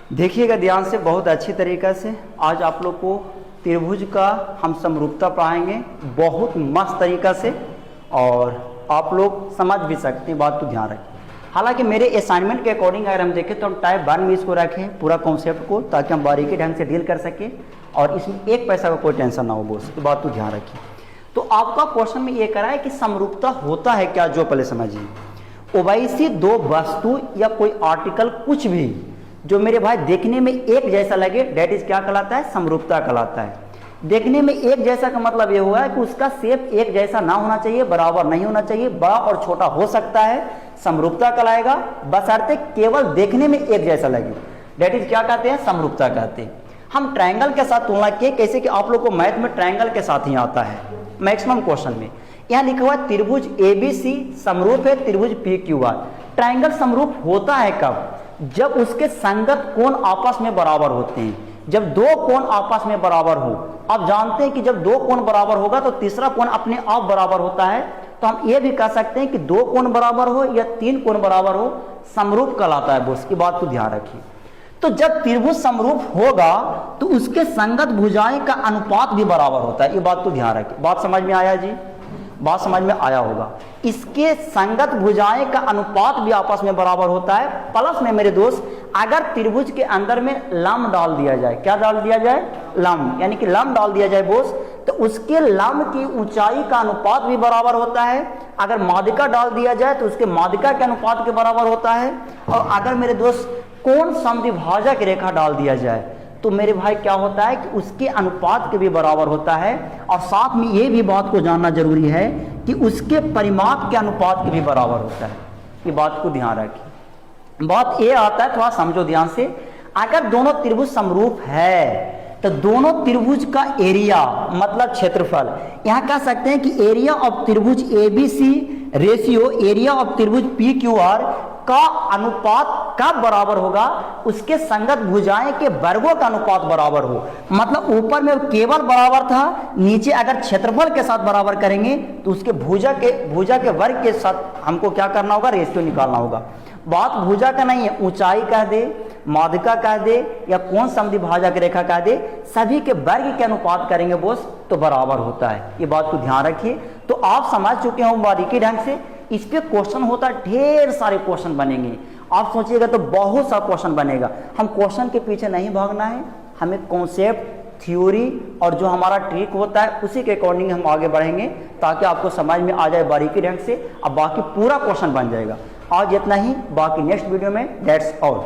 देखिएगा ध्यान से, बहुत अच्छी तरीक़ा से आज आप लोग को त्रिभुज का हम समरूपता पढ़ाएंगे बहुत मस्त तरीक़ा से, और आप लोग समझ भी सकते हैं, बात तो ध्यान रखें। हालांकि मेरे असाइनमेंट के अकॉर्डिंग अगर हम देखें तो हम टाइप 1 में इसको रखें पूरा कॉन्सेप्ट को, ताकि हम बारीकी ढंग से डील कर सकें और इसमें एक पैसा का कोई टेंशन ना हो बॉस, तो बात तो ध्यान रखिए। तो आपका क्वेश्चन में ये करा है कि समरूपता होता है क्या, जो पहले समझिए। ओवैसी दो वस्तु या कोई आर्टिकल कुछ भी जो मेरे भाई देखने में एक जैसा लगे, डेट इज क्या कहलाता है, समरूपता कहलाता है। देखने में एक जैसा का मतलब ये हुआ है कि उसका शेप एक जैसा ना होना चाहिए, बराबर नहीं होना चाहिए, बड़ा और छोटा हो सकता है, समरूपता कहलाएगा, बशर्ते केवल देखने में एक जैसा लगे, डेट इज क्या कहते हैं, समरूपता कहते हैं। हम ट्रायंगल के साथ तुलना किए, कैसे कि आप लोग को मैथ में ट्रायंगल के साथ ही आता है मैक्सिमम क्वेश्चन में। यहाँ लिखा हुआ है त्रिभुज ABC समरूप है त्रिभुज PQR। ट्रायंगल समरूप होता है कब, जब उसके संगत कोण आपस में बराबर होते हैं, जब दो कोण आपस में बराबर हो। आप जानते हैं कि जब दो कोण बराबर होगा तो तीसरा कोण अपने आप बराबर होता है, तो हम ये भी कह सकते हैं कि दो कोण बराबर हो या तीन कोण बराबर हो, समरूप कहलाता है। बॉस की बात को ध्यान रखिए। तो जब त्रिभुज समरूप होगा तो उसके संगत भुजाएं का अनुपात भी बराबर होता है, ये बात तो ध्यान रखिए। बात समझ में आया जी, बात समझ में आया होगा। इसके संगत भुजाएं का अनुपात भी आपस में बराबर होता है। प्लस में मेरे दोस्त, अगर त्रिभुज के अंदर में लंब डाल दिया जाए, क्या डाल दिया जाए, लंब, यानी कि लंब डाल दिया जाए बोस, तो उसके लंब की ऊंचाई का अनुपात भी बराबर होता है। अगर माध्यिका डाल दिया जाए तो उसके माध्यिका के अनुपात के बराबर होता है। और अगर मेरे दोस्त कोण समद्विभाजक रेखा डाल दिया जाए तो मेरे भाई क्या होता है कि उसके अनुपात के भी बराबर होता है। और साथ में ये भी बात को जानना जरूरी है कि उसके परिमाप के अनुपात के भी बराबर होता है, ये बात को ध्यान रखिए। बात ये आता है, थोड़ा समझो ध्यान से, अगर दोनों त्रिभुज समरूप है तो दोनों त्रिभुज का एरिया मतलब क्षेत्रफल, यहाँ कह सकते हैं कि एरिया ऑफ त्रिभुज ABC रेशियो एरिया ऑफ त्रिभुज PQR का अनुपात कब बराबर होगा, उसके संगत भुजाएं के वर्गों का अनुपात बराबर हो। मतलब ऊपर में केवल बराबर था, नीचे अगर क्षेत्रफल के साथ बराबर करेंगे तो उसके भुजा के वर्ग के साथ हमको क्या करना होगा, रेशियो निकालना होगा। बात भुजा का नहीं है, ऊंचाई कह दे, माध्यिका कह दे या कोण समद्विभाजक रेखा कह दे, सभी के वर्ग के अनुपात करेंगे बोस तो बराबर होता है, ये बात को ध्यान रखिए। तो आप समझ चुके हो बारीकी ढंग से। इस पे क्वेश्चन होता है, ढेर सारे क्वेश्चन बनेंगे। आप सोचिएगा तो बहुत सा क्वेश्चन बनेगा। हम क्वेश्चन के पीछे नहीं भागना है, हमें कॉन्सेप्ट, थ्योरी और जो हमारा ट्रिक होता है उसी के अकॉर्डिंग हम आगे बढ़ेंगे, ताकि आपको समझ में आ जाए बारीकी ढंग से। अब बाकी पूरा क्वेश्चन बन जाएगा। आज इतना ही, बाकी नेक्स्ट वीडियो में। That's all.